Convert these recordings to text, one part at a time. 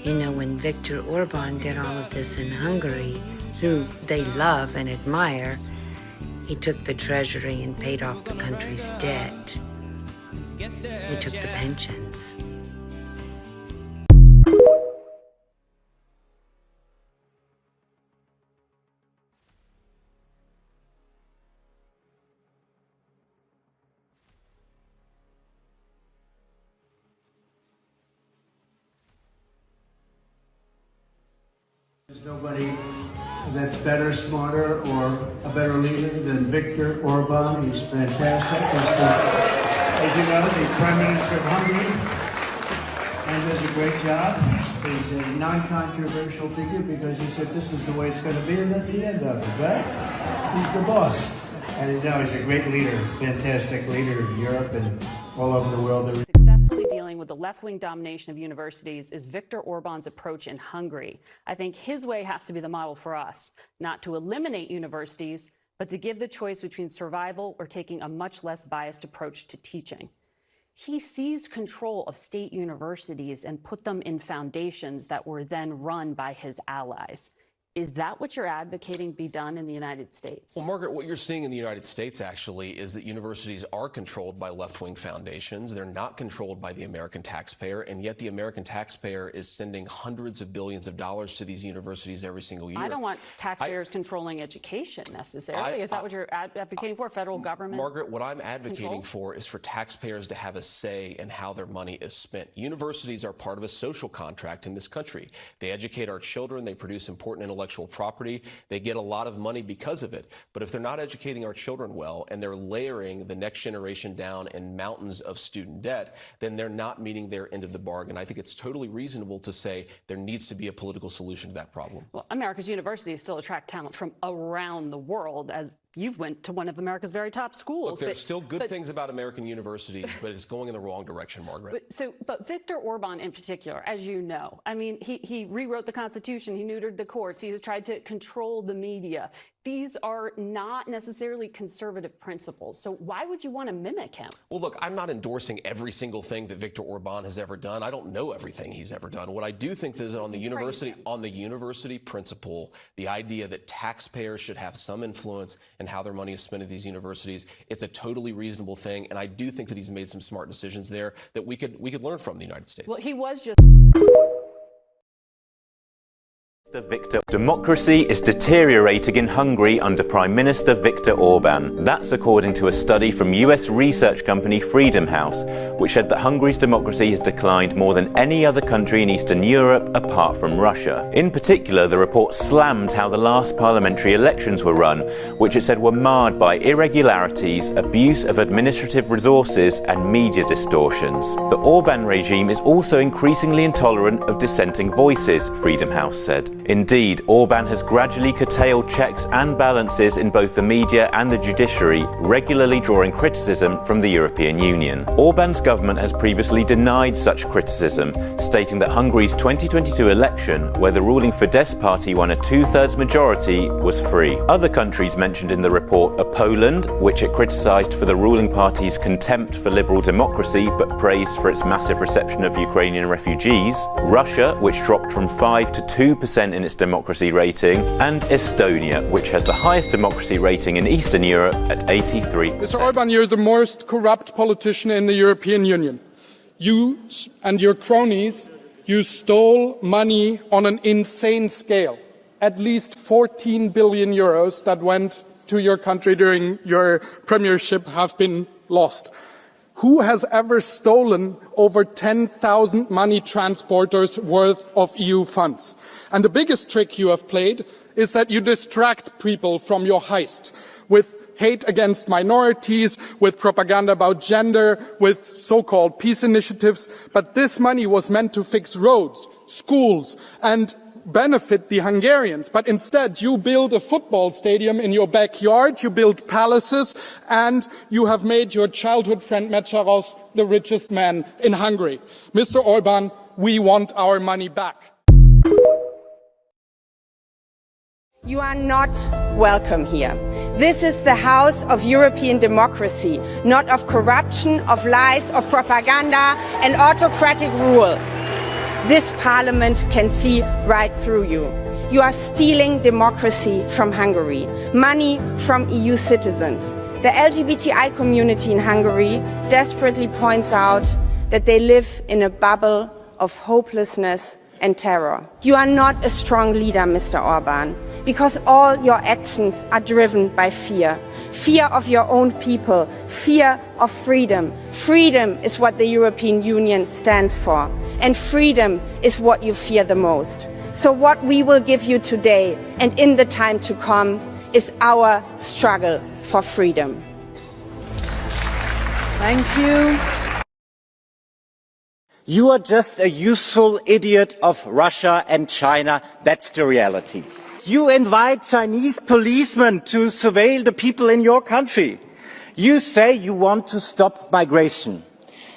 You know, when Viktor Orban did all of this in Hungary, who they love and admire, he took the treasury and paid off the country's debt. He took the pensions. There's nobody that's better, smarter, or a better leader than Viktor Orban. He's fantastic. As you know, the Prime Minister of Hungary, and does a great job. He's a non-controversial figure because he said this is the way it's going to be, and that's the end of it, right? He's the boss. And you know, he's a great leader, fantastic leader in Europe and all over the world. Successfully dealing with the left-wing domination of universities is Viktor Orban's approach in Hungary. I think his way has to be the model for us, not to eliminate universities, but to give the choice between survival or taking a much less biased approach to teaching. He seized control of state universities and put them in foundations that were then run by his allies. Is that what you're advocating be done in the United States? Well, Margaret, what you're seeing in the United States actually is that universities are controlled by left-wing foundations. They're not controlled by the American taxpayer, and yet the American taxpayer is sending hundreds of billions of dollars to these universities every single year. I don't want taxpayers controlling education necessarily. Is that what you're advocating for, federal government? Margaret, what I'm advocating for is for taxpayers to have a say in how their money is spent. Universities are part of a social contract in this country. They educate our children. They produce important intellectual property. They get a lot of money because of it. But if they're not educating our children well and they're layering the next generation down in mountains of student debt, then they're not meeting their end of the bargain. I think it's totally reasonable to say there needs to be a political solution to that problem. Well, America's universities still attract talent from around the world, as you've went to one of America's very top schools. Look, there's still good things about American universities, but it's going in the wrong direction, Margaret. But Viktor Orban in particular, as you know, I mean, he rewrote the Constitution, he neutered the courts, he has tried to control the media. These are not necessarily conservative principles. So why would you want to mimic him? Well, look, I'm not endorsing every single thing that Viktor Orban has ever done. I don't know everything he's ever done. What I do think is that on the university principle, the idea that taxpayers should have some influence in how their money is spent at these universities, it's a totally reasonable thing. And I do think that he's made some smart decisions there that we could learn from the United States. Well, he was just... Viktor. Democracy is deteriorating in Hungary under Prime Minister Viktor Orban. That's according to a study from US research company Freedom House, which said that Hungary's democracy has declined more than any other country in Eastern Europe apart from Russia. In particular, the report slammed how the last parliamentary elections were run, which it said were marred by irregularities, abuse of administrative resources and media distortions. The Orban regime is also increasingly intolerant of dissenting voices, Freedom House said. Indeed, Orban has gradually curtailed checks and balances in both the media and the judiciary, regularly drawing criticism from the European Union. Orban's government has previously denied such criticism, stating that Hungary's 2022 election, where the ruling Fidesz party won a two-thirds majority, was free. Other countries mentioned in the report are Poland, which it criticised for the ruling party's contempt for liberal democracy but praised for its massive reception of Ukrainian refugees, Russia, which dropped from 5 to 2% in its democracy rating, and Estonia, which has the highest democracy rating in Eastern Europe at 83%. Mr. Orban, you're the most corrupt politician in the European Union. You and your cronies, you stole money on an insane scale. At least 14 billion euros that went to your country during your premiership have been lost. Who has ever stolen over 10,000 money transporters worth of EU funds? And the biggest trick you have played is that you distract people from your heist with hate against minorities, with propaganda about gender, with so-called peace initiatives. But this money was meant to fix roads, schools, and benefit the Hungarians, but instead you build a football stadium in your backyard, you build palaces, and you have made your childhood friend Mecharos the richest man in Hungary. Mr. Orban, we want our money back. You are not welcome here. This is the house of European democracy, not of corruption, of lies, of propaganda and autocratic rule. this parliament can see right through you. You are stealing democracy from Hungary, money from EU citizens. The LGBTI community in Hungary desperately points out that they live in a bubble of hopelessness and terror. You are not a strong leader, Mr. Orban, because all your actions are driven by fear. Fear of your own people, fear of freedom. Freedom is what the European Union stands for, and freedom is what you fear the most. So what we will give you today and in the time to come is our struggle for freedom. Thank you. You are just a useful idiot of Russia and China. That's the reality. You invite Chinese policemen to surveil the people in your country. You say you want to stop migration.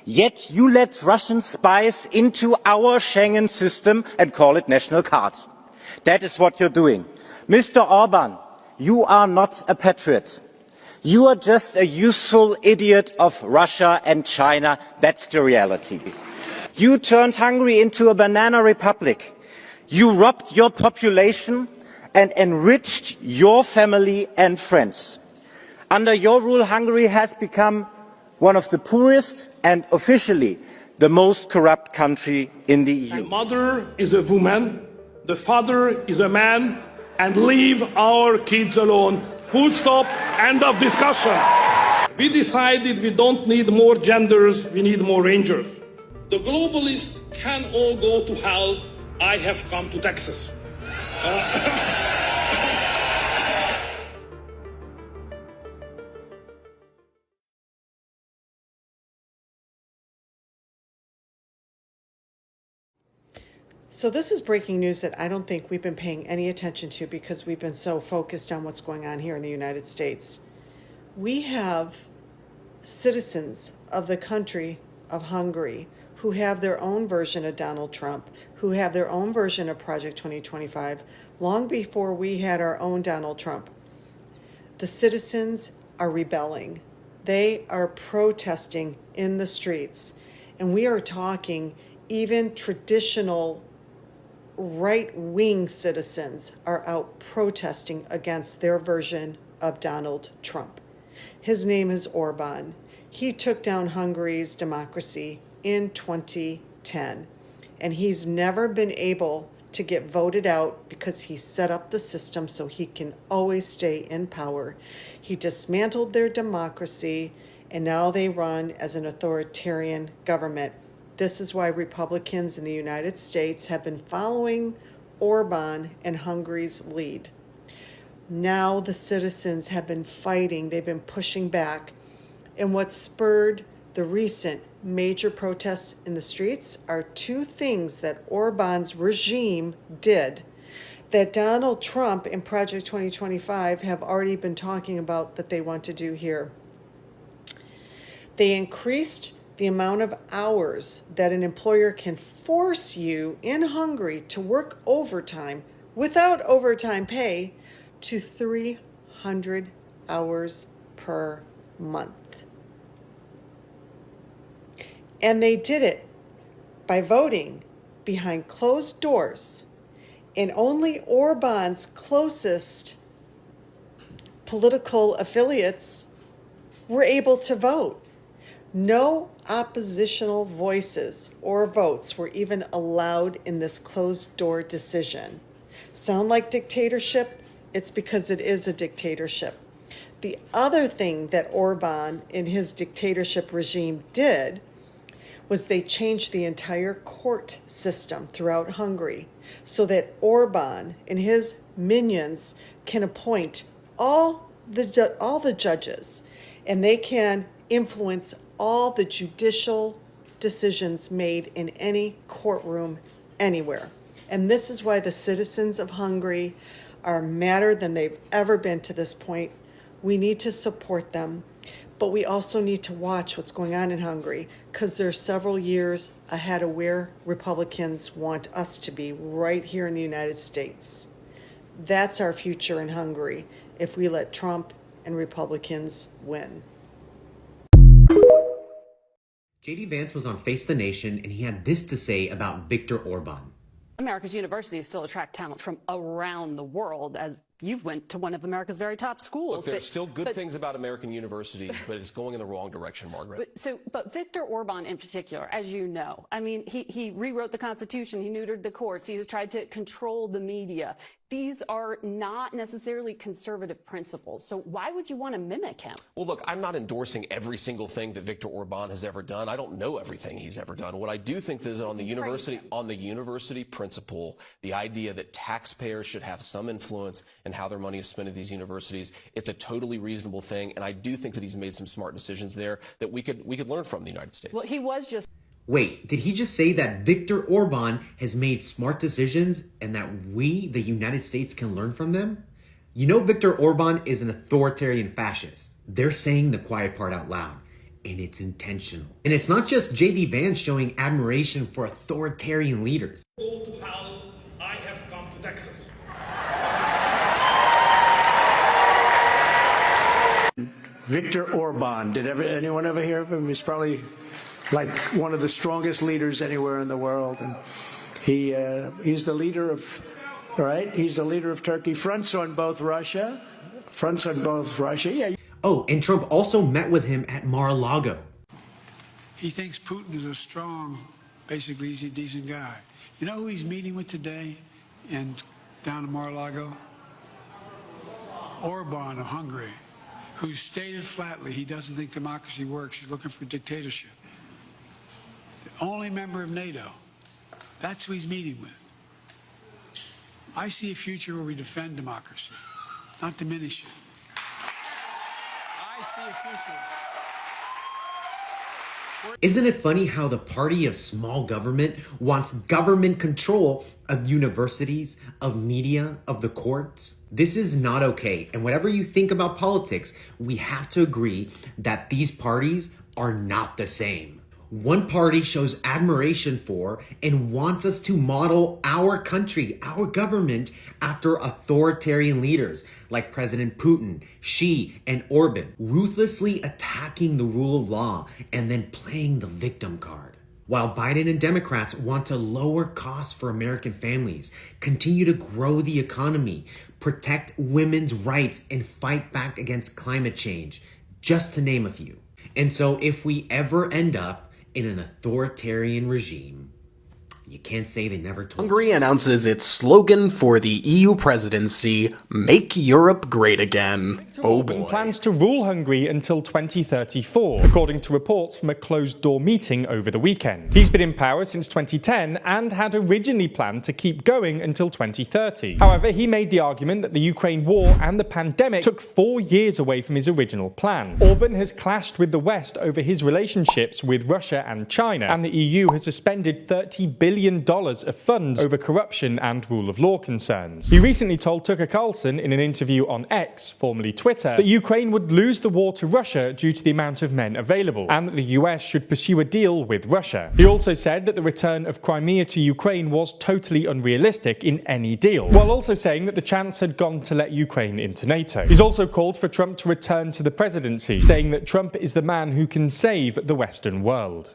Yet you let Russian spies into our Schengen system and call it national card. That is what you're doing. Mr. Orban, you are not a patriot. You are just a useful idiot of Russia and China. That's the reality. You turned Hungary into a banana republic. You robbed your population and enriched your family and friends. Under your rule, Hungary has become one of the poorest and officially the most corrupt country in the EU. The mother is a woman, the father is a man, and leave our kids alone. Full stop, end of discussion. We decided we don't need more genders, we need more rangers. The globalists can all go to hell. I have come to Texas. So this is breaking news that I don't think we've been paying any attention to because we've been so focused on what's going on here in the United States. We have citizens of the country of Hungary who have their own version of Donald Trump, who have their own version of Project 2025, long before we had our own Donald Trump. The citizens are rebelling. They are protesting in the streets. And we are talking even traditional right-wing citizens are out protesting against their version of Donald Trump. His name is Orban. He took down Hungary's democracy in 2010, and he's never been able to get voted out because he set up the system so he can always stay in power. He dismantled their democracy, and now they run as an authoritarian government. This is why Republicans in the United States have been following Orban and Hungary's lead. Now the citizens have been fighting, they've been pushing back. And what spurred the recent major protests in the streets are two things that Orban's regime did that Donald Trump and Project 2025 have already been talking about that they want to do here. They increased the amount of hours that an employer can force you in Hungary to work overtime without overtime pay to 300 hours per month. And they did it by voting behind closed doors, and only Orban's closest political affiliates were able to vote. No oppositional voices or votes were even allowed in this closed-door decision. Sound like dictatorship? It's because it is a dictatorship. The other thing that Orban and his dictatorship regime did was they changed the entire court system throughout Hungary so that Orban and his minions can appoint all the judges, and they can influence all the judicial decisions made in any courtroom anywhere. And this is why the citizens of Hungary are madder than they've ever been to this point. We need to support them, but we also need to watch what's going on in Hungary because they're several years ahead of where Republicans want us to be right here in the United States. That's our future in Hungary if we let Trump and Republicans win. JD Vance was on Face the Nation, and he had this to say about Viktor Orban. America's universities still attract talent from around the world, as you've went to one of America's very top schools. Look, there's still good things about American universities, but it's going in the wrong direction, Margaret. But Viktor Orban in particular, as you know, I mean, he rewrote the Constitution, he neutered the courts, he has tried to control the media. These are not necessarily conservative principles. So why would you want to mimic him? Well, look, I'm not endorsing every single thing that Viktor Orban has ever done. I don't know everything he's ever done. What I do think is on the university principle, the idea that taxpayers should have some influence in how their money is spent at these universities, it's a totally reasonable thing. And I do think that he's made some smart decisions there that we could learn from the United States. Well, he was just... Wait, did he just say that Viktor Orban has made smart decisions and that we, the United States, can learn from them? You know Viktor Orban is an authoritarian fascist. They're saying the quiet part out loud, and it's intentional. And it's not just JD Vance showing admiration for authoritarian leaders. Go to hell, I have come to Texas. Viktor Orban. Did anyone ever hear of him? He's probably like one of the strongest leaders anywhere in the world, and he's the leader of, right? He's the leader of Turkey. Fronts on both Russia. Yeah. Oh, and Trump also met with him at Mar-a-Lago. He thinks Putin is a strong, basically he's a decent guy. You know who he's meeting with today and down in Mar-a-Lago? Orban of Hungary, who stated flatly he doesn't think democracy works. He's looking for dictatorship. The only member of NATO. That's who he's meeting with. I see a future where we defend democracy, not diminish it. I see a future. Isn't it funny how the party of small government wants government control of universities, of media, of the courts? This is not okay. And whatever you think about politics, we have to agree that these parties are not the same. One party shows admiration for and wants us to model our country, our government, after authoritarian leaders like President Putin, Xi, and Orban, ruthlessly attacking the rule of law and then playing the victim card. While Biden and Democrats want to lower costs for American families, continue to grow the economy, protect women's rights, and fight back against climate change, just to name a few. And so if we ever end up in an authoritarian regime, you can't say they never told Hungary announces its slogan for the EU presidency, Make Europe Great Again. Oh boy. Plans to rule Hungary until 2034, according to reports from a closed-door meeting over the weekend. He's been in power since 2010 and had originally planned to keep going until 2030. However, he made the argument that the Ukraine war and the pandemic took 4 years away from his original plan. Orban has clashed with the West over his relationships with Russia and China, and the EU has suspended $30 billion of funds over corruption and rule of law concerns. He recently told Tucker Carlson in an interview on X, formerly Twitter, that Ukraine would lose the war to Russia due to the amount of men available, and that the US should pursue a deal with Russia. He also said that the return of Crimea to Ukraine was totally unrealistic in any deal, while also saying that the chance had gone to let Ukraine into NATO. He's also called for Trump to return to the presidency, saying that Trump is the man who can save the Western world.